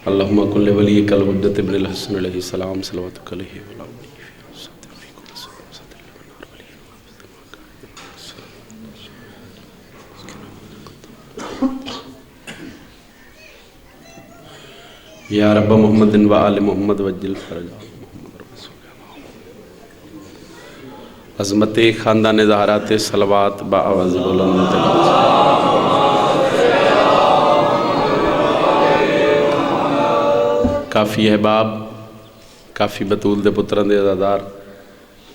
اللہم کل ولیک الحجۃ ابن الحسن علیہ السلام صلواتک علیہ وعلی آلہ یا رب محمد و آل محمد وجل فرجہ عظمت خاندان زہرات صلوات بآواز بلند کافی احباب کافی بطول دے پتران دے عزادار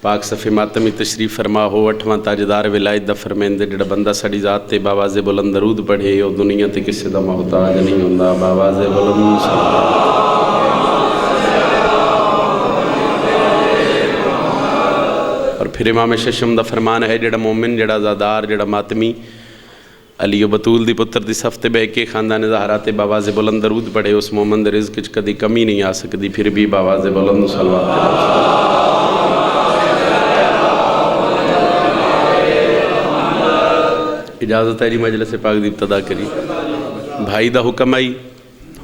پاک صفی ماتمی تشریف فرما ہو اٹھواں تاجدار ولایت دا فرمین دے جڑا بندہ ساڑی ذات تے باواز بلند درود پڑھے او دنیا تے کسی دا محتاج نہیں ہوندہ باواز بلند صلوات اور پھر امام ششم دا فرمان ہے جڑا مومن جڑا عزادار جڑا ماتمی علی و بطول دی پتر دی صفت بے کے خاندان زہرات باواز بلند درود پڑھے اس مومن دے رزق چ کدی کمی نہیں آ سکتی پھر بھی باواز بلند صلوات اجازت ہے جی مجلس پاک دی ابتدا کری بھائی دا حکم آئی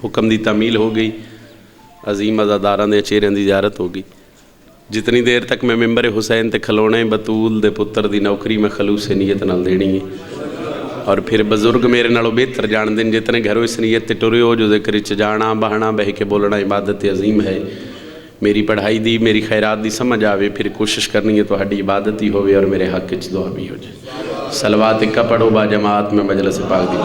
حکم دی تعمیل ہو گئی عظیم عزاداران دے چہرے دی زیارت ہو گئی جتنی دیر تک میں ممبر حسین تے کھلونے بطول دے پتر دی نوکری میں خلوص نیت نال دینی ہے اور پھر بزرگ میرے نالوں بہتر جان دیں جتنے گھروں اس نیت تے ٹرے ہو جو ذکر چ جانا بہنا بہ کے بولنا عبادت عظیم ہے میری پڑھائی دی میری خیرات دی سمجھ آوے پھر کوشش کرنی ہے تو ہڈی عبادت ہی ہوئے اور میرے حق چ دعا بھی ہو جائے صلوات کا پڑھو با جماعت میں مجلس پاک دی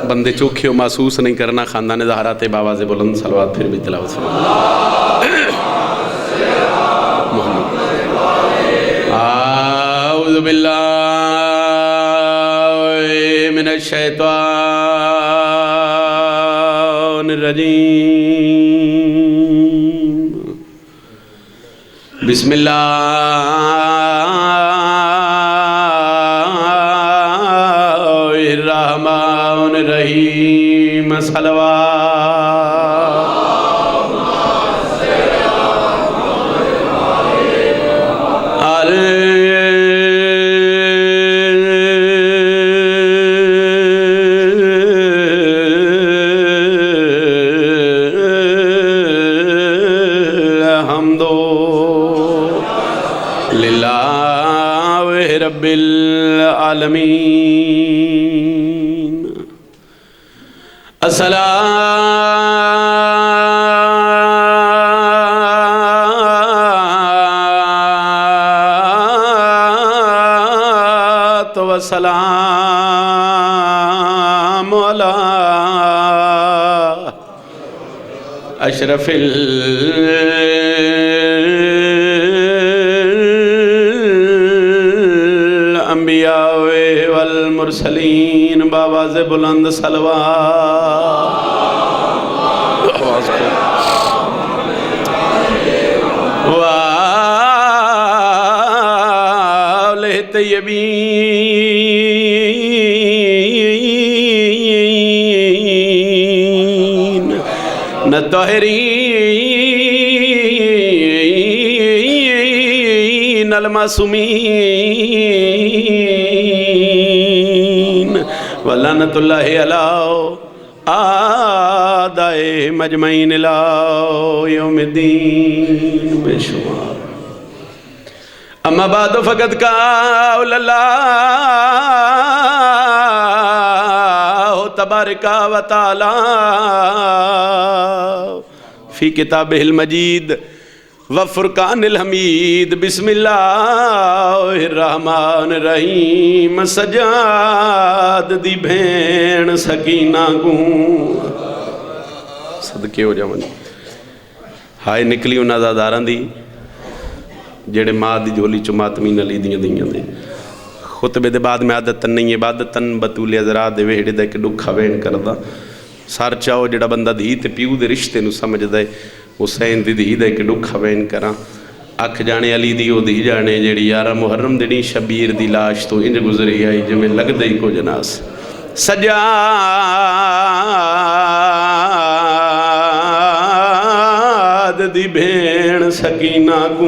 بندے چوکھے ہو محسوس نہیں کرنا خاندان زہرات باواز بلند صلوات پھر بھی تلاوت اعوذ باللہ من الشیطان الرجیم بسم اللہ الرحمن الرحیم صلوات رب العالمین الصلاة والسلام علی اشرف والمرسلین باواز بلند صلوات وآلہ طیبین الطاہرین المعصومین ولعنت اللہ علیہ آدائے مجمعین الہ یوم الدین بے شمار اما بعد فقد قال اللہ تبارک و تعالی فی کتابہ المجید وفرقان الحمید بسم اللہ الرحمن الرحیم سجاد دی بھین سکینہ کو صدقے ہو جاؤں ہائے نکلی انہا زاداران دی جڑے ماں دی جولی چو ماتمی نلی دیاں دے خطبے دے بعد میں عادتاً نہیں عبادتاً بطولی ازراد دے ویڑے دے کہ ڈکھا وین کردہ سار چاہو جڑا بندہ دھی تے پیو دے رشتے نو سمجھ دے حسین دی دھی دے کہ ڈکھا وین کراں اکھ جانے علی دی او دی جانے جڑی یارہ محرم دنی شبیر دی لاش تو انج گزری آئی جو میں لگ دئی کو جناس سجاد دی بھین سکینہ کو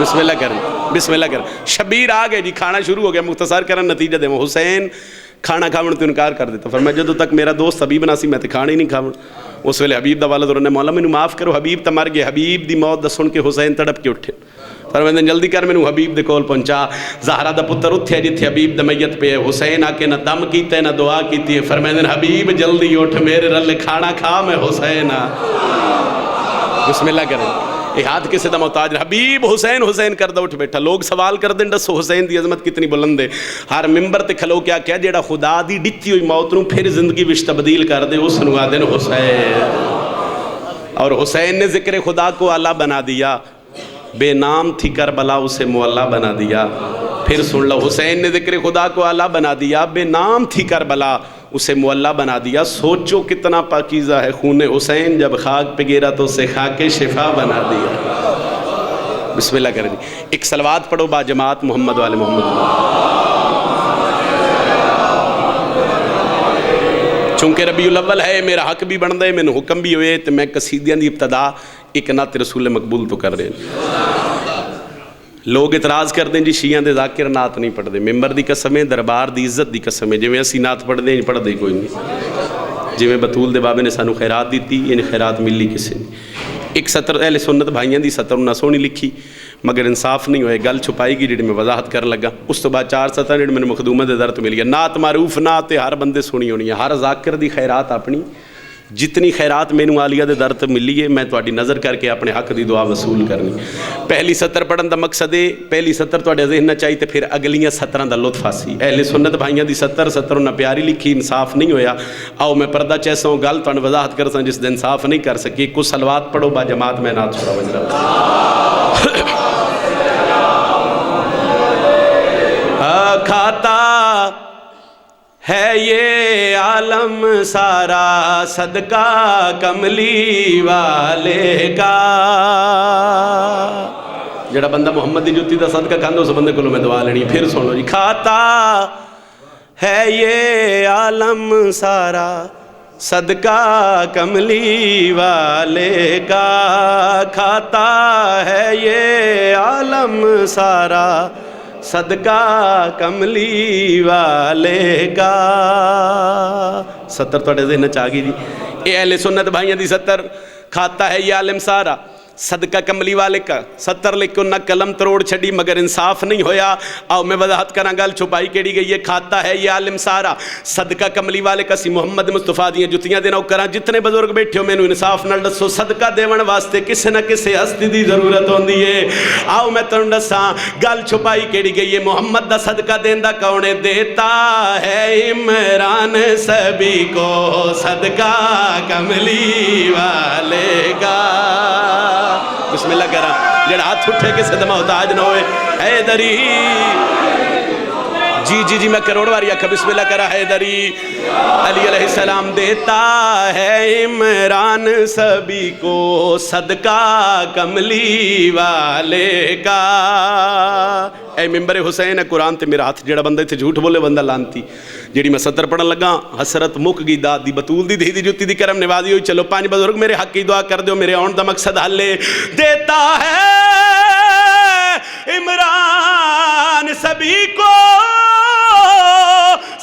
بسم اللہ کریں، بسم اللہ کریں. شبیر آ گئے جی، کھانا شروع ہو گیا. مختصر کرن نتیجہ دے حسین کھانا کھاون تو انکار کر دیتا. فرمایا جدوں تک میرا دوست حبیب نہ سی میں تے کھانا ہی نہیں کھاون. اس ویلے حبیب دا والد نے مولا مینوں معاف کرو، حبیب تے مر گئے. حبیب دی موت دا سن کے حسین تڑپ کے اٹھے. فرمایا جلدی کر مینوں حبیب دے کول پہنچا. زہرا دا پتر اتھے جتھے حبیب دا میت پہ ہے. حسین آ کے نہ دم کیتا ہے نہ دعا کیتی ہے. فرمایا حبیب جلدی اٹھ میرے رلے کھانا کھا میں حسین آ. بسم اللہ کریں. یہ ہاتھ کسے دا محتاج. حبیب حسین حسین کر دا اٹھ بیٹھا. لوگ سوال کر دیں دسو حسین دی عظمت کتنی بلند ہے. ہر ممبر تے کھلو کیا کیا جیڑا خدا دی ڈٹی ہوئی موت نو پھر زندگی وچ تبدیل کر دے اس نو آدن حسین. اور حسین نے ذکر خدا کو اعلیٰ بنا دیا. بے نام تھی کربلا اسے معلیٰ بنا دیا. پھر سن لو حسین نے ذکر خدا کو اعلیٰ بنا دیا. بے نام تھی کربلا اسے معلیٰ بنا دیا. سوچو کتنا پاکیزہ ہے خون حسین، جب خاک پہ گرا تو اسے خاک شفا بنا دیا. بسم اللہ کریں. ایک صلوات پڑھو با جماعت محمد والے محمد. چونکہ ربیع الاول ہے میرا حق بھی بن دے، میں حکم بھی ہوئے تو میں قصیدیاں دی ابتدا ایک نعت رسول مقبول تو کر رہے ہیں. لوگ اعتراض کر دیں جی شیعہ دے ذاکر نعت نہیں پڑھ دے. ممبر دی قسم ہے، دربار دی عزت دی قسم ہے. جی میں اسی نعت پڑھ دیں پڑھ دے کوئی نہیں. جی میں بطول دے بابے نے سانو خیرات دیتی، یہ خیرات ملی کسی نے. ایک سطر اہل سنت بھائیاں دی سطر انہاں سونی لکھی مگر انصاف نہیں ہوئے. گل چھپائی گی جڑی میں وضاحت کر لگا. اس تو بعد 4 سطر جڑی میں مخدومت دے درت مل گیا. نعت معروف نعت ہر بندے سنی ہونی ہے. ہر ذاکر دی خیرات اپنی جتنی خیرات مینوں عالیہ دے درت ملی ہے میں تواڈی نظر کر کے اپنے حق دی دعا وصول کرنی. پہلی سطر پڑھن دا مقصد ہے پہلی سطر تواڈے ذہن چاہیے تے پھر اگلیاں سطراں دا لطف حاصل. اہل سنت بھائیاں دی سطر انہاں پیاری لکھی، انصاف نہیں ہویا. آؤ میں پردہ چیسوں گل تانوں وضاحت کرساں جس دے انصاف نہیں کر سکی. کچھ صلوات پڑھو با جماعت میں نعت سنا وجرا. کھاتا ہے یہ عالم سارا صدقہ کملی والے کا. جڑا بندہ محمد دی جوتی دا صدقہ کھاندا اس بندے کو میں دعا لینی. پھر سن لو جی. کھاتا ہے یہ عالم سارا صدقہ کملی والے کا. کھاتا ہے یہ عالم سارا صدقہ کملی والے کا. سطر توڑے ذہن چاہ گئی جی. اے اہل سنت بھائیاں دی سطر. کھاتا ہے یہ عالم سارا صدقہ کملی والے کا. سطر لکھو نہ قلم تروڑ چھڑی مگر انصاف نہیں ہویا. آؤ میں وضاحت کرنا گل چھپائی کیڑی گئی ہے. کھاتا ہے یہ عالم سارا صدقہ کملی والے کا. سی محمد مصطفیٰ دیاں جتیاں دینا کراں. جتنے بزرگ بیٹھے ہو مینوں انصاف نال دسو صدقہ دیون واسطے کسے نہ کسے ہستی دی ضرورت ہوندی ہے. آؤ میں تانوں دساں گل چھپائی کیڑی گئی ہے. محمد دا صدقہ دیندا کون ہے؟ دیتا ہے عمران سبھی کو صدقہ کملی والے کا. بسم اللہ کرا. جڑا ہاتھ اٹھے کے صدمہ محتاج نہ ہوئے. حیدری جی میں کروڑ واری آکھا. بسم اللہ کرا. حیدری علی علیہ السلام دیتا ہے عمران سبھی کو صدقہ کملی والے کا. اے ممبر حسین ہے قرآن تے میرا ہاتھ. جڑا بندہ تھے جھوٹ بولے بندہ لانتی. جیڑی میں سطر پڑھن لگا حسرت مک گئی داد دی بطول دی دھی دی جوتی دی کرم نوازی ہوئی. چلو 5 بزرگ میرے حق کی دعا کر دیو میرے آن دا مقصد حلے. دیتا ہے عمران سبھی کو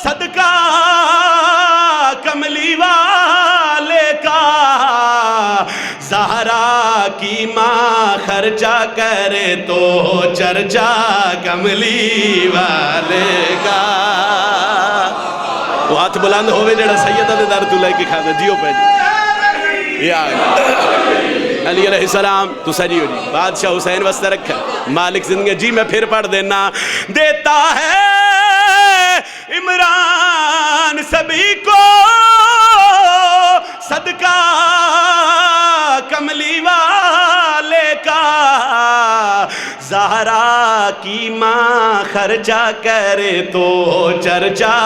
صدقہ کملی والے کا. زہرا کی ماں خرچہ کرے تو چرچا کملی والے کا. وہ ہاتھ بلند ہوئے جڑا سیدہ دے در تو لے کے کھا دے. جیو پہ جی یا علی علیہ السلام تو سجی ہو جی. بادشاہ حسین واسطے رکھا مالک زندگی. جی میں پھر پڑھ دینا. دیتا ہے عمران سبھی کو صدقہ کملی والے کا. زہرا کی ماں خرچہ کرے تو چرچا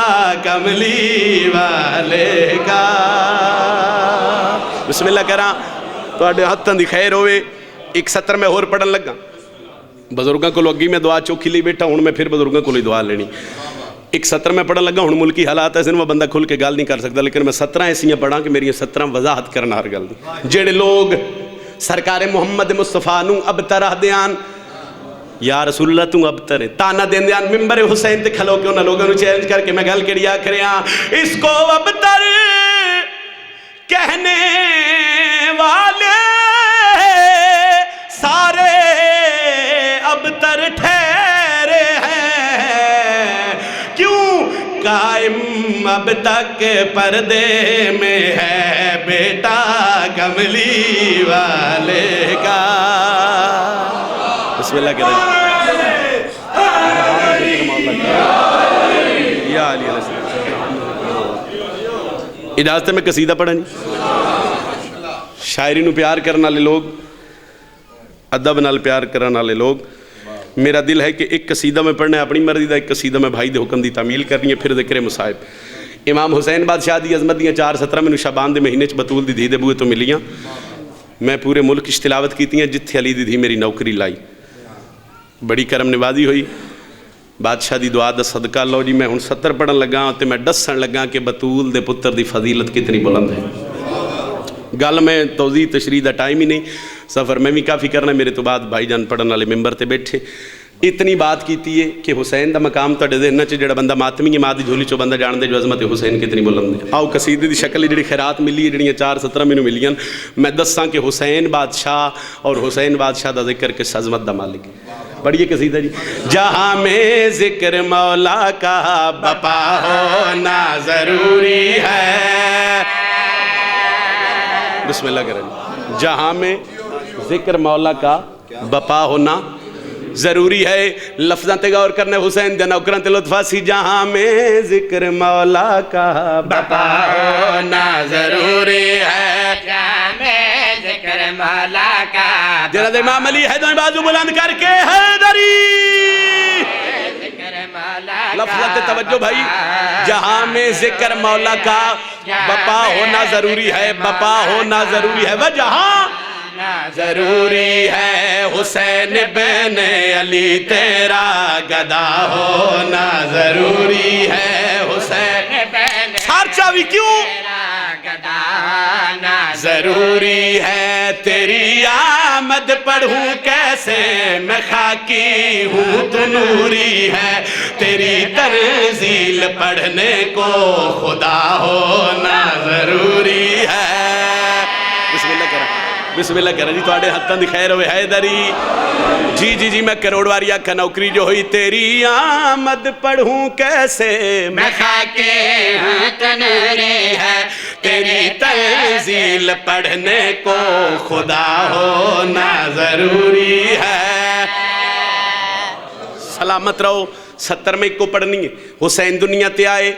کملی والے کا. بسم اللہ کراں. تو اڈے ہاتھاں دی خیر ہوئے. ایک سطر میں اور پڑھن لگا. بزرگاں کو لوگی میں دعا چوکھی لی بیٹھا ہوں میں پھر بزرگاں کو لی دعا لینی. ایک سطر میں پڑھن لگا. ہوں ملکی حالات ہے وہ بندہ کھل کے گل نہیں کر سکتا لیکن میں 17 ایسیاں پڑھا کہ میری 17 وضاحت کرنا ہر گل دی. جڑے لوگ سرکار محمد مصطفیٰ نو اب طرح دیان یا رسول اللہ تو ابتر ہے تانا دین دیان ممبر حسین تے کھلو کے انہاں لوگوں نے چیلنج کر کے میں گل کری آکھرے ہاں اس کو ابتر کہنے والے سارے ابتر ٹھہرے ہیں کیوں قائم اب تک پردے میں ہے بیٹا کملی والے کا بسم اللہ کے رجل یا علی علیہ اجازت میں قصیدہ پڑھا نہیں شاعری نو پیار کرنا لے لوگ ادب نال پیار کرنا لے لوگ میرا دل ہے کہ ایک قصیدہ میں پڑھنا ہے اپنی مرضی دا ایک قصیدہ میں بھائی دے حکم دی تعمیل کرنی ہے پھر ذکر مصائب امام حسین بادشاہ دی عظمت دیاں 4-17 میں شعبان دے مہینے چ بطول دی دھی دے بوئے تو ملیاں میں پورے ملک کی تلاوت کیتی ہیں جتھے علی دی دھی میری نوکری لائی بڑی کرم نوازی ہوئی بادشاہ دی دعا دا صدقہ لو جی میں ہن 70 پڑھن لگا تے میں ڈسن لگا کہ بطول دے پتر دی فضیلت کتنی بلند ہے گل میں توضیح تشریح دا ٹائم ہی نہیں سفر میں بھی کافی کرنا میرے تو بعد بھائی جان پڑھن والے ممبر تے بیٹھے اتنی بات کیتی ہے کہ حسین دا مقام تہاڈے ذہن چ جڑا بندہ ماتمی ہے ماں دی جھولی چوں بندہ جان دے جو عظمت حسین کتنی بلند ہے آؤ قصیدے دی شکل جڑی خیرات ملی ہے جڑیاں 4-17 مینوں ملیاں میں دساں کہ حسین بادشاہ اور حسین بادشاہ دا ذکر کس عظمت دا مالک ہے بڑھئے قصیدہ جی جہاں میں ذکر مولا کا بپا ہونا ضروری ہے بسم اللہ کریں جہاں میں ذکر مولا کا بپا ہونا ضروری ہے لفظاں تے غور کرنے حسین دے نوکراں تے لطفہ سی جہاں میں ذکر مولا کا بپا ہونا ضروری ہے جہاں میں ذکر مولا کا جناب امام علی حیدر بازو بلند کر کے حیدری ذکر مولا کا لفظ تے توجہ بھائی جہاں میں ذکر مولا کا بپا ہونا ضروری ہے بپا ہونا ضروری ہے وجہاں ضروری ہے حسین بن علی تیرا گدا ہونا ضروری ہے حسین بن سارچاوی کیوں تیرا گدانا ضروری ہے تیری آمد پڑھوں کیسے میں خاکی ہوں تو نوری ہے تیری تنزیل پڑھنے کو خدا ہونا ضروری ہے بسم اللہ کریں بسم اللہ کریں جی تو آڑے حتاں دی خیر ہوئے حیدری جی میں کروڑواری آکھا نوکری جو ہوئی تیری آمد پڑھوں کیسے میں خاکی ہوں تو نوری ہے تیری تنزیل پڑھنے کو خدا ہونا ضروری ہے سلامت رہو 70 میں ایک کو پڑھنی ہے حسین دنیا تے آئے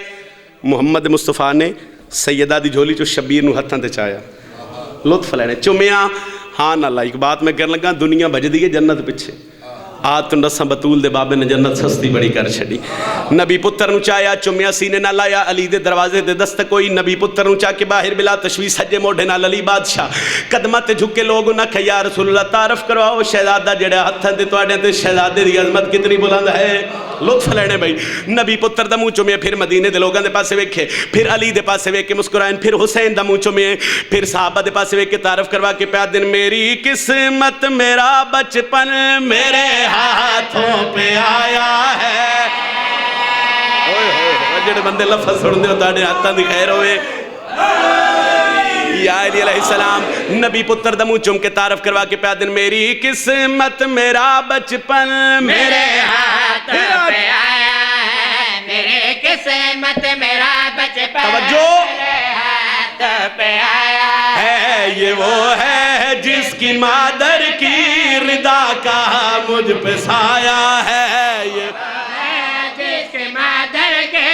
محمد مصطفیٰ نے سیدہ دی جھولی چو شبیر نو ہتھاں تے چایا لطف لینے چمیاں ہاں نہ لائک بات میں کرنے لگا دنیا بھج دی ہے جنت پچھے آتن رسم بطول دے بابے نے جنت سستی بڑی کر چھڑی نبی پتر نو چایا چمیاں سینے نہ لایا علی دے دروازے دے دست کوئی نبی پتر نو چاہ کے باہر بلا تشویش حجے موڑے نال علی بادشاہ قدمت جھکے لوگوں نہ کھیا رسول اللہ تعارف کرواؤ شہزادہ جڑا ہتھاں دے توڑے تے شہزادے دی عظمت کتنی بلند ہے لطف لینے بھائی نبی پتر دا منہ چومے پھر مدینے دے لوگاں دے پاسے ویکھے پھر علی دے پاسے ویکھے مسکرائیں پھر حسین دا منہ چومے پھر صحابہ دے پاسے ویکھے تعارف کروا کے پیا دن میری قسمت میرا بچپن میرے ہاتھوں پہ آیا ہے جڑے بندے لفظ سن دے تاڑے ہاتھاں دی خیر ہوئے یا علی علیہ السلام نبی پتر دمو چم کے تعارف کروا کے پیا دن میری قسمت میرا بچپن میرے ہاتھوں پہ آیا ہے میرے قسمت میرا بچپن توجہ میرے ہاتھوں پہ آیا ہے یہ وہ ہے جس کی مادر کی رضا کا مجھ پہ سایہ ہے یہ جس کی مادر کے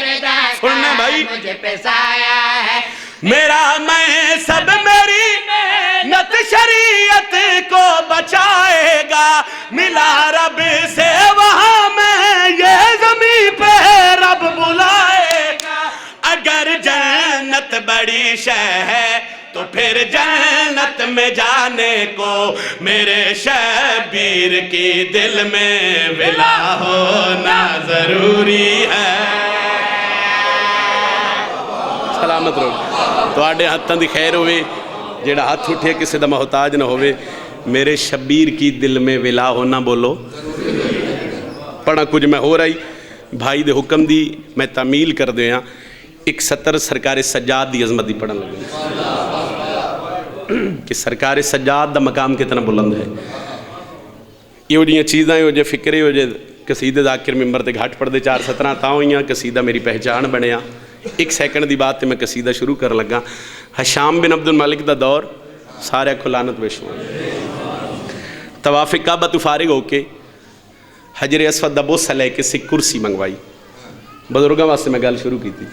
رضا سننا کا بھائی مجھ پہ سایہ ہے میرا میں سب میری نت شریعت کو بچائے گا ملا رب سے وہاں میں یہ زمین پہ رب بلائے گا اگر جنت بڑی شے ہے تو پھر جنت میں جانے کو میرے شبیر کی دل میں ولا ہونا ضروری ہے سلامت رہو تو آڑے ہاتھاں دی خیر ہوئے جیڑا ہاتھ اٹھے کسی دا محتاج نہ ہوئے میرے شبیر کی دل میں ولا ہونا بولو پڑھا کچھ میں ہو رہی بھائی دے حکم دی میں تعمیل کر دیا ایک سطر سرکار سجاد دی عظمت دی پڑھن لگے کہ سرکار سجاد دا مقام کتنا بلند ہے. یہ جی چیزاں یہ جو فکرے ہو جائے قصیدے ذاکر ممبر تے گھاٹ پڑھ دے 4 سطرہ تاں ہوئیاں قصیدہ میری پہچان بنیا. 1 سیکنڈ دی بات تے میں قصیدہ شروع کر لگا. حشام بن عبد الملک دا دور سارے کو لعنت ویشو طواف کعبہ تو فارغ ہو کے حجر اسود دا بوسہ لے کے سک کرسی منگوائی. بزرگاں واسطے میں گل شروع کی تھی.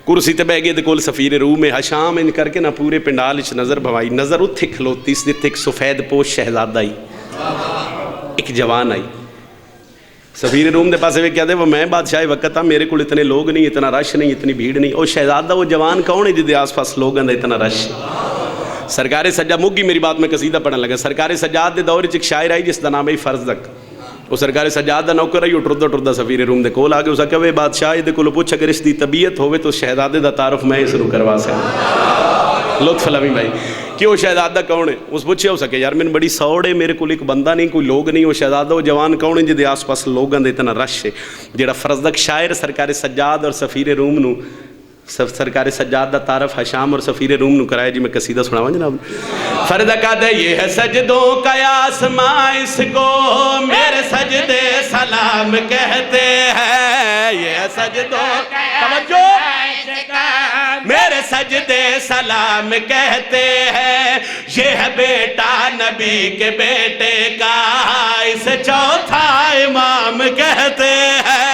کرسی تے بہ گئے دے کول سفیر روم میں حشام ان کر کے نہ پورے پنڈال وچ نظر بھوائی. نظر اتھے کھلوتی اس دے ایک سفید پوش شہزادہ آئی ایک جوان آئی. سفیر روم دے پاسے کیا دے وہ میں بادشاہ وقت ہاں میرے کو اتنے لوگ نہیں اتنا رش نہیں اتنی بھیڑ نہیں. اور شہزادہ وہ جوان کون ہے جدے آس پاس لوگ ہیں اتنا رش. سرکار سجاد مگی میری بات میں قصیدہ پڑھنے لگا. سرکار سجاد دے دور ایک شاعر آئی جس دا نام ہے فرزدق. وہ سرکار سجاد دا نوکر آئی ٹردہ ٹردہ سفیر روم دے کول آگے اسا کہ بادشاہ دے کول پوچھ اگر اس دی طبیعت ہوئے تو شہزادے دا تعارف میں شروع کروا سکتا. لطف لمی بھائی کہ وہ شہزادہ کون ہے. اس پوچھے ہو سکے یار میں بڑی سوڑ ہے میرے کو ایک بندہ نہیں کوئی لوگ نہیں. وہ شہزادہ وہ جوان کون ہے جدے آس پاس لوگاں دے اتنا رش ہے. جیڑا فرزدق شاعر سرکار سجاد اور سفیر روم نو سرکار سجاد دا تعارف حشام اور سفیر روم نو کرایا. جی میں قصیدہ سناواں جناب. فرزدق آدھے یہ ہے سجدوں کا آسماں اس کو میرے سجدے سلام کہتے ہیں. یہ ہے سجدوں توجہ میرے سجدے سلام کہتے ہیں. یہ ہے بیٹا نبی کے بیٹے کا اسے چوتھا امام کہتے ہیں.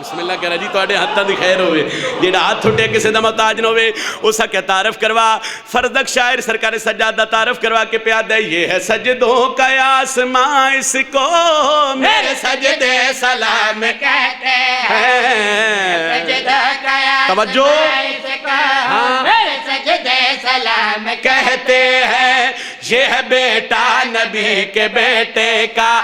بسم اللہ کرا جی تو آڑے ہاتھاں دی خیر ہوئے جیڑا ہاتھ اٹھے کسے دا محتاج نہ ہوئے اسا کیا تعارف کروا. فرزدق شاعر سرکار سجاد دا تعارف کروا کے پیادہ یہ ہے سجدوں کا آسماں اس کو میرے سجدے سلام کہتے ہیں. توجہ میرے سجدے سلام کہتے ہیں. یہ ہے بیٹا نبی کے بیٹے کا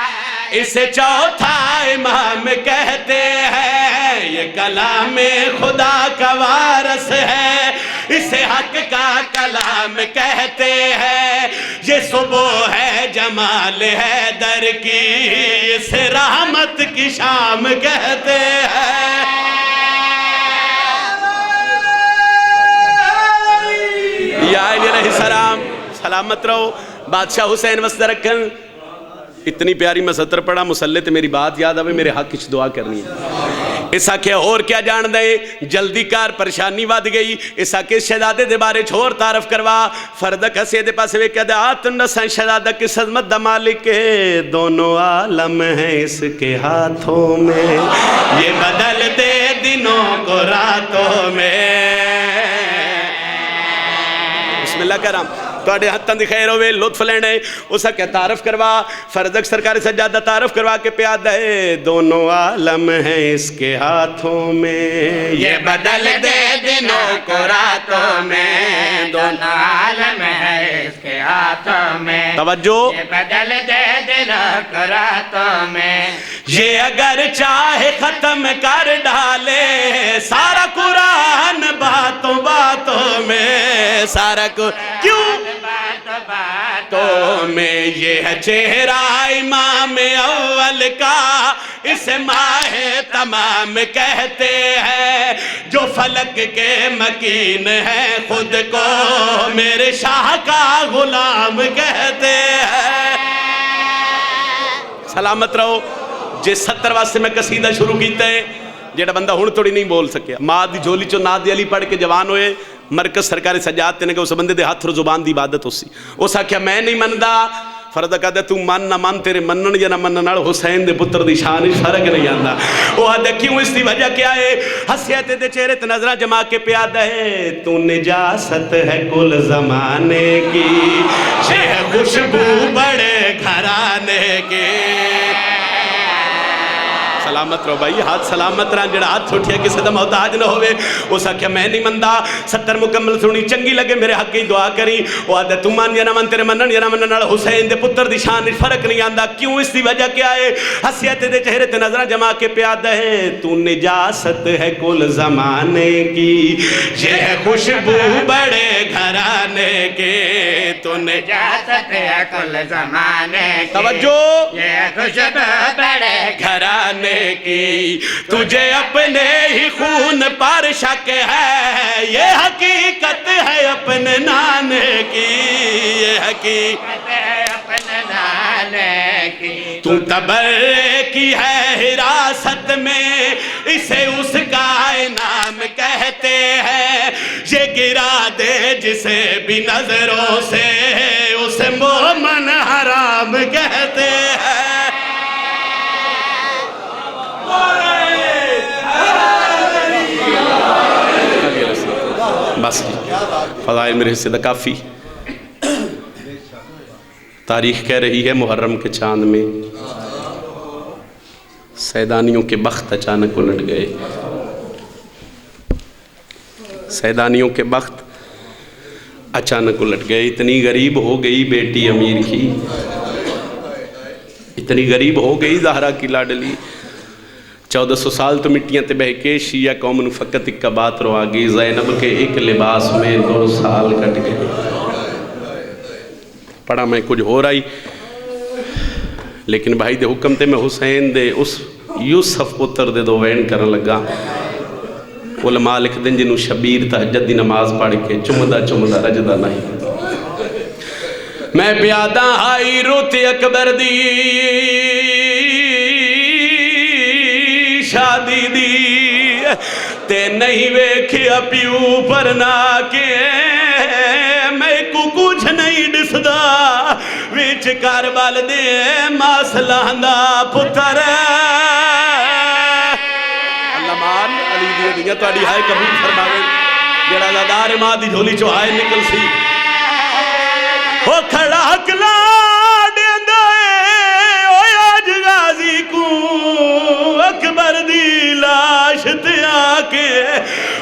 اسے چوتھا امام کہتے ہیں. یہ کلام خدا کا وارث ہے اسے حق کا کلام کہتے ہیں. یہ صبح ہے جمال حیدر کی اسے رحمت کی شام کہتے ہیں. یا علیہ السلام سلامت رہو. بادشاہ حسین وسط رکھن. اتنی پیاری میں سطر پڑھا مسلح تے میری بات یاد آوے میرے حق کچھ دعا کرنی ہے. ایسا کہ اور کیا جان دے جلدی کار پریشانی واد گئی. ایسا کہ شہزادے دے بارے چھوڑ تعارف کروا. فرزدق ہسے دے پاسے کہہ دے آتن نسان شہزادہ کی عظمت دا مالک دونوں عالم ہیں اس کے ہاتھوں میں. یہ بدل دے دنوں کو راتوں میں. بسم اللہ کرام تو آڑے ہاتھاں دی خیر ہوئے لطف لینے. اسا کیا تعارف کروا. فرزدق سرکار سجادہ تعارف کروا کے پیادہ ہے دونوں عالم ہیں اس کے ہاتھوں میں. یہ بدل دے دنوں کو راتوں میں دونوں عالم ہے اس کے ہاتھوں میں. توجہ یہ بدل دے دنوں کو راتوں میں. یہ اگر چاہے ختم کر ڈالے سارا قرآن باتوں باتوں میں. سارا کیوں باتوں میں. یہ ہے چہرہ امام اول کا اسے ماہ تمام کہتے ہیں. جو فلک کے مکین ہے خود کو میرے شاہ کا غلام کہتے ہیں. سلامت رہو. جے 70 واسطے میں قصیدہ شروع کیتا ہے جیڑا بندہ ہون تھوڑی نہیں بول سکیا. ماں دی جھولی چو ناد علی پڑھ کے جوان ہوئے مرکز سرکار سجاد تے نے کہ اس بندے دے ہاتھ اور زبان دی عبادت ہو سی. اس آکھیا میں نہیں مندہ. فرزدق کہتا تو من نہ من تیرے منن یا نہ منن نال حسین دے پتر دی شان فرق نہیں آندا. وہ آدھا کیوں اس دی وجہ کیا ہے. حسیت دے چہرے تے نظرہ جما کے پیادہ ہے تو نجاست ہے کل زمانے کی. یہ ہے خوشبو بڑے گھرانے کی. سلامت رہو بھائی، ہاتھ سلامت رہن، جڑا ہاتھ اٹھیا کسی دا محتاج نہ ہوئے. اس آکھیا میں نہیں مندہ 70 مکمل سنی چنگی لگے میرے حق کی دعا کری. وہ آدھے تو مان یا نہ من، تیرے منن یا نہ منن نال حسین دے پتر دی شان فرق نہیں آندا. کیوں؟ اس دی وجہ کیا ہے؟ حسیت دے چہرے تے نظرہ جما کے پیادہ ہے. تو نجاست ہے کل زمانے کی، یہ ہے خوشبو بڑے گھرانے کے. تو نجاست ہے کل زمانے کی، توجہ، یہ خوشبو بڑے گھرانے کی. تجھے اپنے ہی خون پر شک ہے، یہ حقیقت ہے اپنے نانے کی، یہ حقیقت ہے اپنے نانے کی. تو تبرے کی ہے حراست میں، اسے اس کا انعام کہتے ہیں. یہ گرا دے جسے بھی نظروں سے، اسے مومن حرام کہتے ہیں. بس فضائل میرے حصے دا کافی. تاریخ کہہ رہی ہے محرم کے چاند میں سیدانیوں کے بخت اچانک الٹ گئے. سیدانیوں کے بخت اچانک الٹ گئے. اتنی غریب ہو گئی بیٹی امیر کی، اتنی غریب ہو گئی زہرا کی لاڈلی. 1400 سال تو مٹیاں تے بہکے، شیعہ قوم نو فقط ایک بات رو آگئی، زینب کے ایک لباس میں 2 سال کٹ گئے. پڑھا میں کچھ ہو رہی، لیکن بھائی دے حکم تے میں حسین دے اس یوسف پتر دے 2 وین کرن لگا. علماء لکھ دیں جنہوں شبیر تہجد دی نماز پڑھ کے چمدہ رجدہ نہیں. میں پیادہ آئی روتے اکبر دی شادی دی، تے نہیں ویکھیا پیو پرنا کے. میں کو کچھ نہیں ڈسدا وچ کاربال دے ماسلاندا پتر. اللہ مان علی دی دیاں تہاڈی ہائے قبول فرماوے. جڑا لادار ماں دی جھولی چوں ہائے نکل سی، او کھڑا اکلا دیندا اے او اج غازی کو اکبر دی لاش تے آ کے.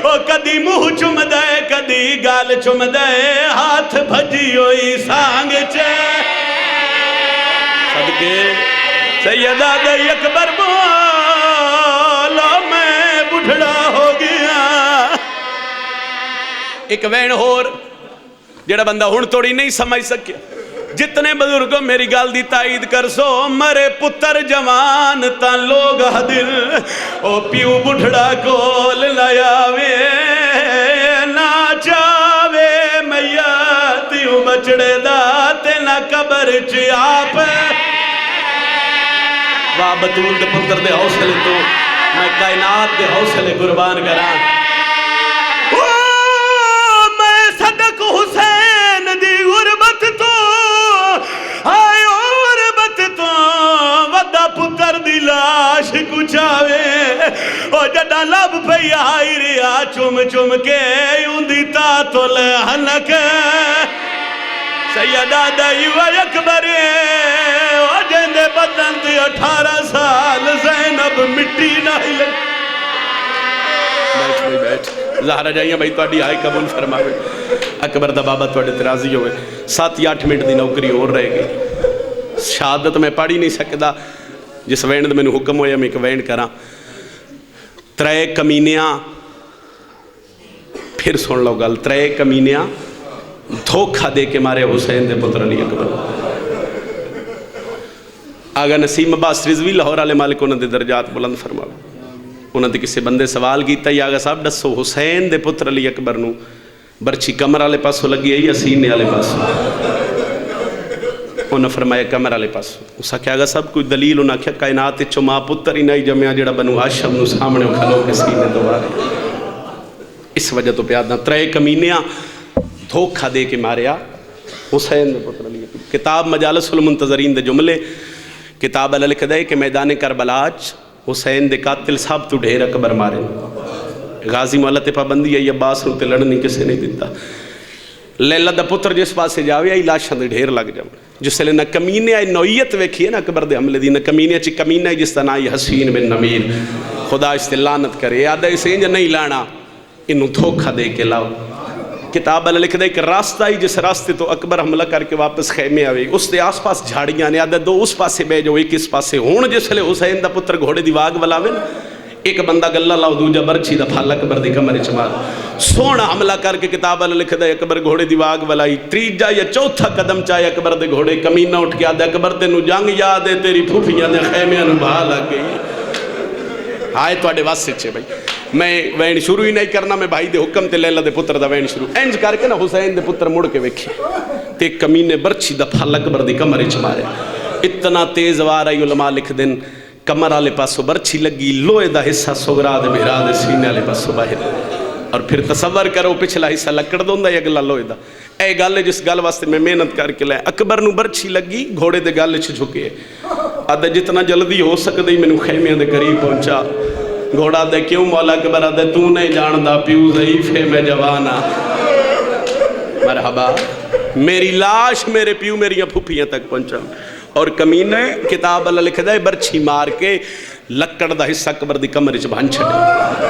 او کدی منہ چم دے کدی گال چم دے، ہاتھ بھجی ہوئی سانگ چے. صدقے سیدہ دے اکبر بولو میں بڑھڑا ہو گیا. ایک وین ہور جڑا بندہ ہن توڑی نہیں سمجھ سکیا. جتنے بزرگوں میری گال دی تائید کر سو، مرے پتر جوان تا لوگ دل. او پیو بڑھڑا کول لیاوے نہ چاوے میاتیوں بچڑے داتے نہ قبر چیاپ. واہ بطول دے پتر دے حوصلے تو میں کائنات دے حوصلے قربان کرا. میں صدق حسین دی غربت تو آئے غربت تو ودا پتر دی لاش کچھاوے. او جڑا لب پئی آئی ریا چم چم کے اندی تاتل حلق. سیدہ دائی و اکبر او جندے بدن تے 18 سال زینب مٹی نہ ہلے. بیٹھ نہیں بیٹھ زہرہ جائیاں بھائی توڑی آئی قبول فرماوے. اکبر دا بابا توڑے ترازی ہوئے. 7 یا 8 منٹ دی نوکری اور رہے گی. شہادت میں پڑھی نہیں سکتا. جس وینڈ میں نے حکم ہویا میں ایک وینڈ کرا. 3 کمینیاں پھر سن لو گل. 3 کمینیاں دھوکھا دے کے مارے حسین دے پتر علی اکبر. آگا نسیم عباس رضوی لاہور والے مالک انہوں نے درجات بلند فرماؤ. انہوں نے کسی بندے سوال کیتا یا آگا صاحب دسو حسین دے پتر علی اکبر نو برچی کمر والے پاسوں لگی ہے یا سینے والے پاسوں؟ انہوں نے فرمایا کمر والے پاسوں. اس آکھیا آگا صاحب کوئی دلیل؟ انہوں نے کہا کائنات چو ماں پتر ہی نہیں جمعہ جڑا بنو ہاشم نو سامنے کھلو کے سینے دوبارے. اس وجہ تو پیادنا 3 کمینیاں دھوکھا دے کے ماریا حسین دے پتر علی اکبر. کتاب مجالس المنتظرین دے جملے کتاب اللہ لکھ دے کہ میدان کربلاج حسین دے قاتل صاحب تو ڈھیر اکبر مارے. غازی مولا تے پابندی ہے عباس نو تے لڑنی کسے نہیں دیتا. لیلہ دا پتر جس پاس سے جاوے آئی لاشاں دے ڈھیر لگ جاؤ. جس لئے نہ کمینے آئی نوعیت ویکھیے نا اکبر دے حملے دی، نہ کمینے چی کمینے جس طرح آئی حسین بن نمیر، خدا اس تے لعنت کرے، یاد ہے اسے انج نہیں لانا، انہوں دھوکہ دے کے لاؤ۔ کتاب اللہ لکھ دے کہ راستہ ہی جس راستے تو اکبر حملہ کر کے واپس خیمے آوے، اس دے آس پاس جھاڑیاں نے، یاد ہے 2 اس پاسے بے جو 1 اس پاسے ہون، جس لئے حسین دا پتر گھوڑے دی واگ ولاوے نا، ایک بندہ گلہ لاؤ دوجہ برچی دا پھال اکبر دی کمرے چمار سونا حملہ کر کے کتاب اللہ لکھ دے اکبر گھوڑے دی واگ ولائی، تریجا یا چوتھا قدم چاہے اکبر دے گھوڑے کمینہ اٹھ کے آدھے اکبر تینو جنگ یاد ہے تیری پھوپیاں دے خیمیاں نو بہا لگ گئی۔ آئے تو آڑے واسے چھے بھائی، میں وین شروع ہی نہیں کرنا، میں بھائی دے حکم تے لیلہ دے پتر دا وین شروع انج کر کے نا حسین دے پتر مڑ کے ویکھے تے کمینے برچی دا پھال اکبر دی کمرے چمارے، اتنا تیز وارا علماء لکھ دن کمر آلے پاسو برچی لگی، لوئے دا حصہ سغرا دے میرا دے سینے آلے پاسو باہر، اور پھر تصور کرو پچھلا حصہ لکڑ دوندا یا گلہ لوئے دا، اے گالے جس گال واسطے میں محنت کر کے لائے، اکبر نو برچی لگی گھوڑے دے گالے چھ جھکے، آدھے جتنا جلدی ہو سکتے ہی میں نو خیمیاں دے قریب پہنچا، گھوڑا دے کیوں مولا اکبر آدھے تو نہیں جاندہ پیو ضعیف ہے میں جوانا، مرحبا میری لاش میرے پیو میری پھوپیاں تک پہنچا، اور کمینے کتاب اللہ لکھ دے برچھی مار کے لکڑ دا حصہ اکبر دی کمرے چ بھان چھڑے،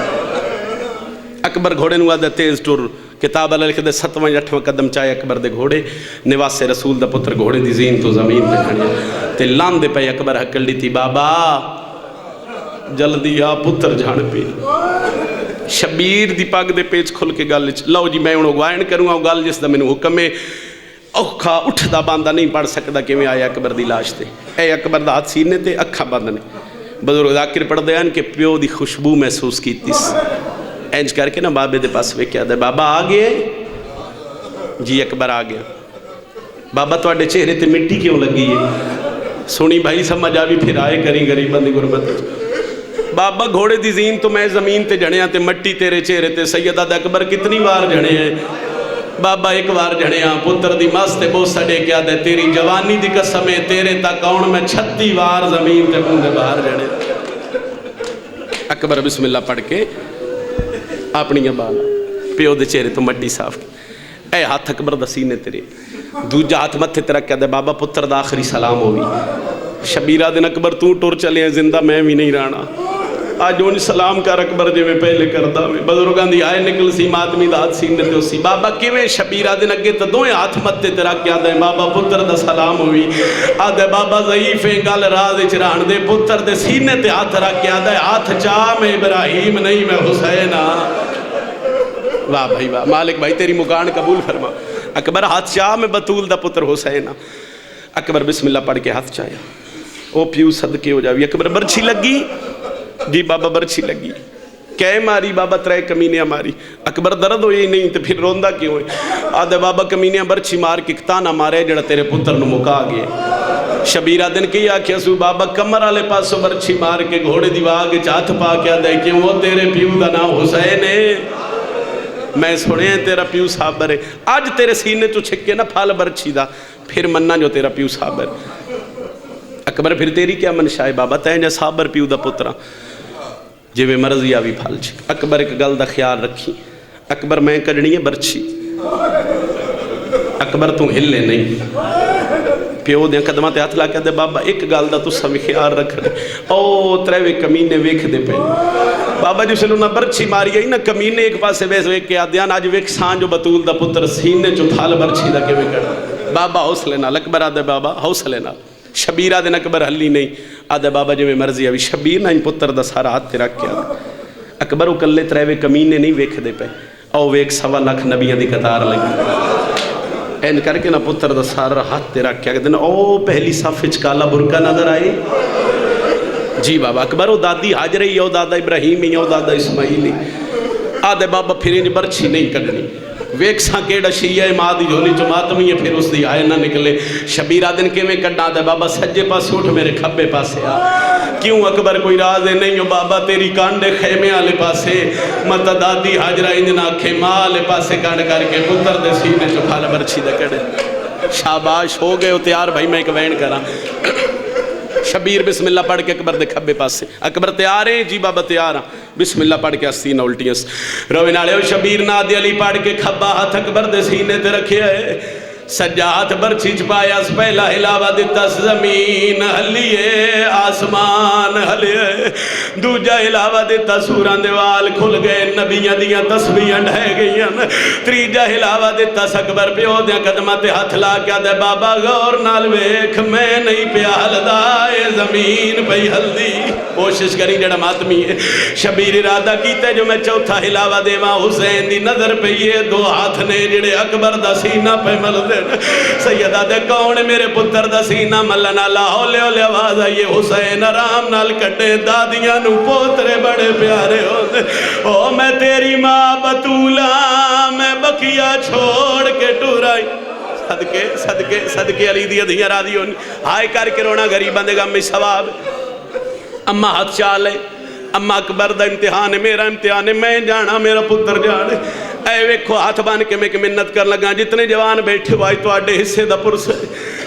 اکبر گھوڑے نو آدھے تیز ٹور، کتاب اللہ لکھ دے 7واں 8واں قدم چاہے اکبر دے گھوڑے، نواس رسول دا پتر گھوڑے دی زین تو زمین پہ کھڑیا، تے لان دے پہ اکبر حکل لی تھی بابا جلدی آ پتر جھان پہ، شبیر دی پاک دے پیچ کھل کے گال لو جی میں انہوں گوائن کروں آؤ گال جس دا میں نے حکم ہے اوکھا اٹھ دا باندھا نہیں پڑھ سکتا کہ میں آیا اکبر دی لاش تے، اے اکبر دا ہاتھ سینے تے اکھا باندھنے، بزرگ ذاکر پڑھ دیان کہ پیو دی خوشبو محسوس کی تیس، اینج کر کے نا بابے دے پاس وے کیا دے بابا آگئے، جی اکبر آگیا، بابا تو اڈے چہرے تے مٹی کیوں لگی ہے، سنی بھائی سمجھ آوی پھر آئے کریں غریبان دی غربت، بابا گھوڑے دی زین تو میں زمین تے جھڑیاں تے مٹی تیرے چہرے تے سیدہ دا اکبر کتنی بار جھڑے ہیں، بابا ایک بار جھڑیاں پتر دی ماستے بہت سڑے کیا دے تیری جوانی دی قسمیں تیرے تک آؤن میں 36 بار زمین تے کون دے باہر جھڑے، اکبر بسم اللہ پڑھ کے اپنی بالا پیو دے چہرے تو مٹی صاف کی، اے ہاتھ اکبر دا سینے تیرے، دوجہ ہاتھ متھے تیرا کیا دے بابا پتر دا آخری سلام ہوئی، شبیرہ دن اکبر تو ٹور چلے ہیں زندہ میں بھی نہیں رانا، آج انہیں سلام کر اکبر جو میں پہلے کردہ میں بزرگان دی آئے نکل سی ماتمی دا ہاتھ سینے تے اسی بابا کیویں شبیرہ دن اگے تا دوئے ہاتھ متے تیرا کیا دے بابا پتر دا سلام ہوئی آدھے بابا ضعیفیں گل راز اچران دے پتر دے سینے تے ہاتھ رکھ کیا دے ہاتھ چاہ میں ابراہیم نہیں میں حسین واہ بھائی واہ مالک بھائی تیری مکان قبول فرما، اکبر ہاتھ چاہ میں بطول دا پتر حسین، اکبر بسم اللہ پڑھ کے ہاتھ چاہیا، او پیو صدقے ہو جاوی، اکبر برچھی لگی، جی بابا برچھی لگی، کہے ماری بابا ترے کمینیاں ماری، اکبر درد ہوئی نہیں تو پھر روندہ کیوں ہوئی، آدھے بابا کمینیاں برچھی مار کے کتانا مارے جڑا تیرے پتر نو مکا گئے، شبیرہ دن کی آکھیا سو بابا کمر آلے پاسو برچھی مار کے گھوڑے دیواغ چاہت پا کیا دے کیوں وہ تیرے پیو دا نام حسین ہے، میں سنے ہیں تیرا پیو صابر ہے، آج تیرے سینے تو چھکے نا پھال برچھی دا، پھر مننا جو تیرا پیو صابر، اکبر پھر تیری کیا منشاہ ہے بابا تین جا صابر پیو دا پترہ، جی میں مرضی آوی پھال چھک، اکبر ایک گل دا خیال رکھی، اکبر میں کڑنی ہے برچھی، اکبر تو ہلے نہیں، پیو دیاں قدمہ تے ہاتھ لا کے دے بابا ایک گل دا تو سمی خیال رکھ رہے، او تریوے کمینے ویکھ دے پہ، بابا جو سلو نا برچھی ماری گئی نا کمینے ایک پاسے بیس ویک کے آدھیان آج ویک سان جو بطول دا پتر سینے جو تھال برچھی دا کے ویکڑ بابا حوصلے نال، اکبر آدھے بابا حوصلے نال، شبیر آدھے اکبر حلی نہیں، آدھے بابا جو میں مرضی آوی شبیر نا ان پتر دا سارا ہاتھ تے رکھ کیا اکبر اکلے تریوے کمینے نہیں ویکھ دے پہ، او ویک 1.25 لاکھ نبیاں دی قطار لگی، این کر کے نا پتر دا سارا ہاتھ تے رکھ کیا کہتے ہیں او پہلی صافچ کالا برکہ نظر آئی، جی بابا اکبر او دادی حاجر ہی او دادا ابراہیم ہی او دادا اسماعیل ہی، آدھے بابا پھر انہیں برچھی نہیں کڑنی، ویک ساں کیڑا شیعہ ماں دی جھولی جو ماتمی ہے پھر اس دی آئے نہ نکلے، شبیرہ دن کے میں کڑنا دے بابا سجے پاس اٹھ میرے کھبے پاسے آ، کیوں اکبر کوئی راز ہے نہیں ہو بابا تیری کانڈے خیمے آلے پاسے، متا دادی حاجرہ انجنا خیمہ آلے پاسے کانڈ کر کے پتر دے سینے جو پھال برچھی دے کڑے، شاباش ہو گئے ہو تیار بھائی میں ایک وین کرا، شبیر بسم اللہ پڑھ کے اکبر دے کھبے پاسے، اکبر تیار ہیں جی بابا تیار ہیں، بسم اللہ پڑھ کے استین الٹیاں روین آلے ہو شبیر نادی علی پڑھ کے کھبا ہاتھ اکبر دے سینے تے رکھے ہے، سجا ہاتھ برچھی چپایا پہلا ہلاوا دیتا زمین ہلیے آسمان ہلیے دوجا ہلاوا دیتا سوران دیوال کھل گئے نبیاں دیاں تسبیحاں ڈھے گئیاں تریجا ہلاوا دیتا اکبر پیو دیاں قدمہ تے ہاتھ لا کے دے بابا غور نال ویکھ میں نہیں پیا ہلدا اے زمین پئی ہلدی کوشش کری جڑا ماتمی ہے شبیر ارادہ کیتے جو میں چوتھا ہلاوا دیواں حسین دی نظر پئی ہے دو ہاتھ نے جڑے اکبر دا سینہ پہ مل دے سیدہ دے کون میرے پتر دا سینہ ملنا لاہولے ہولے آواز آئیے حسین آرام نال کٹے دادیاں نو پوترے بڑے پیارے ہوتے او میں تیری ماں بطولہ میں بکیا چھوڑ کے ٹورائی صدقے صدقے صدقے علی دی ادھیاں را دیوں ہائے کر کے رونا غریباں دے غم میں ثواب اماں ہاتھ چالے اماں اکبر دا امتحان ہے میرا امتحان ہے میں جانا میرا پتر جانے اے ویکھو ہاتھ بان کے میں منت کر لگا جتنے جوان بیٹھے ہوئے تو آڈے حصے دا پرسہ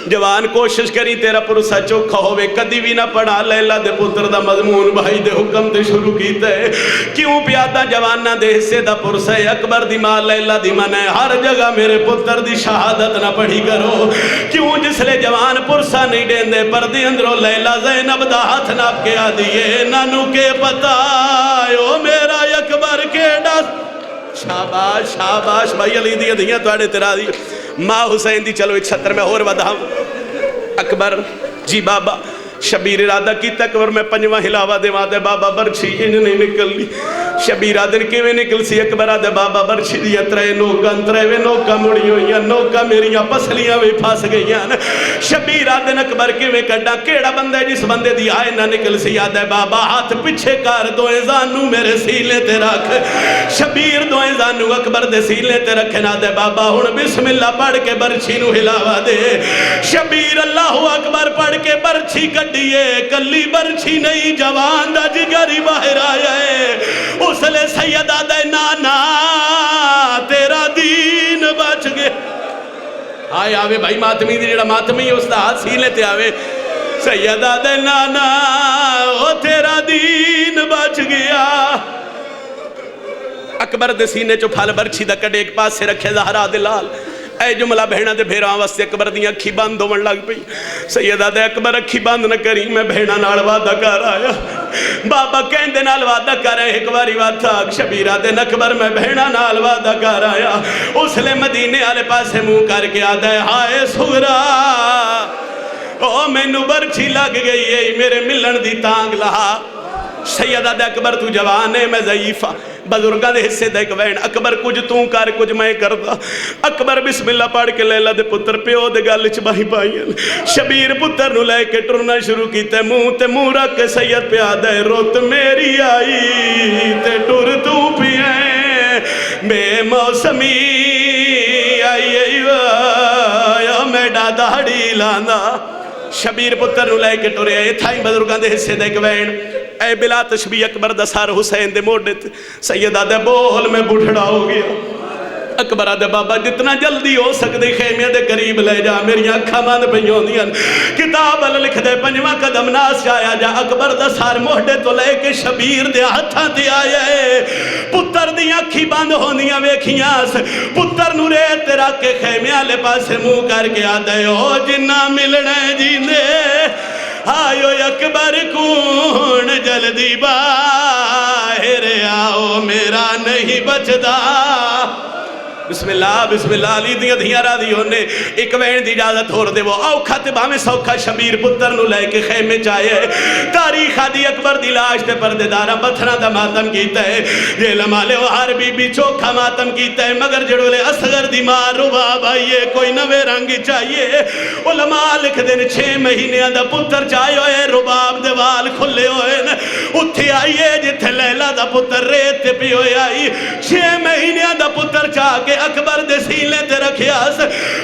جوان کوشش کری تیرا پرسہ چوکھا ہوئے کدی بھی نہ پڑھا لیلہ دے پتر دا مضمون بھائی دے حکم تے شروع کیتا ہے کیوں پیادا جوانہ دے حصے دا پرسہ اکبر دی ماں لیلہ دی منہ ہر جگہ میرے پتر دی شہادت نہ پڑھی کرو کیوں جس لے جوان پرسہ نہیں دین دے پردی اندروں لیلہ زینب دا ہاتھ ناپ کے آدھیے نانو کے پتا او میرا اکبر کے ڈس شاباش شاباش بھائی علی دی دھیاں توڑے تیرا دی ماں حسین دی چلو ایک چھتر میں اور ودھا اکبر جی بابا شبیر ارادہ کی تکبر میں پنجوہ ہلاوہ دے وہاں دے بابا برچھی انج نہیں نکل لی شبیر آدن کی میں نکل سی اکبر آدھے بابا برچھی دیا ترے نوکا مڑی ہوئیاں نوکا میریاں پسلیاں بھی پھاس گئیاں شبیر آدن اکبر کی میں کڑا کیڑا بندے جس بندے دی آئے نہ نکل سی آدھے بابا ہاتھ پچھے کار دوئے زانو میرے سیلے تے رکھ شبیر دوئے زانو اکبر دے سیلے تے رکھے نہ دے بابا ہون بسم اللہ پڑھ کے برچھی نو ہلاوہ دے شبیر اللہ اکبر پڑھ کے برچھی کٹیے کلی برچھی نہیں جوان دا جگری باہر آیا ہے اس لے سیدہ دے نانا تیرا دین بچ گئے آئے آوے بھائی ماتمی دی جڑا ماتمی اس دا ہاتھ سیلے تے آوے سیدہ دے نانا او تیرا دین بچ گیا اکبر دے سینے چو پھال برچھی دا کڑے ایک پاس سے رکھے زہرا دلال اے جملہ بہنہ دے بھیران واسطے اکبر دیا اکھی باندھ ہونے لگ پئی سیدہ دے اکبر اکھی باندھ نہ کری میں بہنہ نال وعدہ کر آیا بابا کہن دے نال وعدہ کر آئے ایک باری وعدہ شبیرہ دے اکبر میں بہنہ نال وعدہ کر آیا اس لے مدینے آلے پاسے منہ کر کے آدھے ہائے سغرا او میں نو برچھی لگ گئی ہے میرے ملن دی تانگ لہا سیدہ دے اکبر تو جوان ہے میں ضعیفہ بزرگاں دے حصے دے وین اکبر کچھ توں کر کچھ میں کردا اکبر بسم اللہ پڑھ کے لیلہ دے پتر پیو دے گل چ باہی پائیں شبیر پتر نو لے کے ٹرنا شروع کیتے منہ تے منہ رکھ کے سید پہ آدھے روت میری آئی تے ٹر تو پیئے بے موسمی آئی میں داڑھی لانا شبیر پتر نو لے کے ٹرے اے تھائی بزرگاں دے حصے دے وین اے بلا تشبیح اکبر دا سار حسین دے موڑے تھے سیدہ دے بول میں بڑھڑا ہو گیا اکبر آدھے بابا جتنا جلدی ہو سکتے خیمیہ دے قریب لے جا میری آنکھاں ماند پہیوں دیاں کتاب اللہ لکھ دے پنجوہ قدم ناس جایا جا اکبر دا سار موڑے تو لے کے شبیر دے ہتھاں دے آئے پتر دی آنکھی باندھ ہوندیاں ویکھیاں پتر نورے تیرا کے خیمیہ لے پاسے منہ کر کے آدھے او جنہ ملنے جیندے آئیو اکبر کون جلدی باہر آؤ میرا نہیں بچدا بسم اللہ علی دیاں دھیاں را دیوں نے ایک وین دی اجازت ہور دے وہ اوکھا تے باہمیں سوکھا شبیر پتر نو لے کے خیمے چاہے تاریخ آدھی اکبر دی لاش تے پردے دارا بتھنا دا ماتم کیتا ہے یہ لمالے و ہر بی بی چوکھا ماتم کیتا ہے مگر جڑو لے اصغر دی ماں رباب آئیے کوئی نوے رنگی چاہیے علماء لکھ دن 6 مہینے دا پتر چاہیے ہوئے رباب دے وال کھلے ہوئے اتھے آئیے جتھے لیلہ دا پتر ریت تے پی ہوئے آئی 6 مہینے دا پتر چاہ کے اکبر دے سیلے تے رکھیاس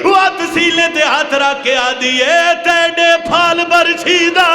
وات سیلے تے ہاتھ رکھ کے آدھیے تیڑے پھال برچھی دا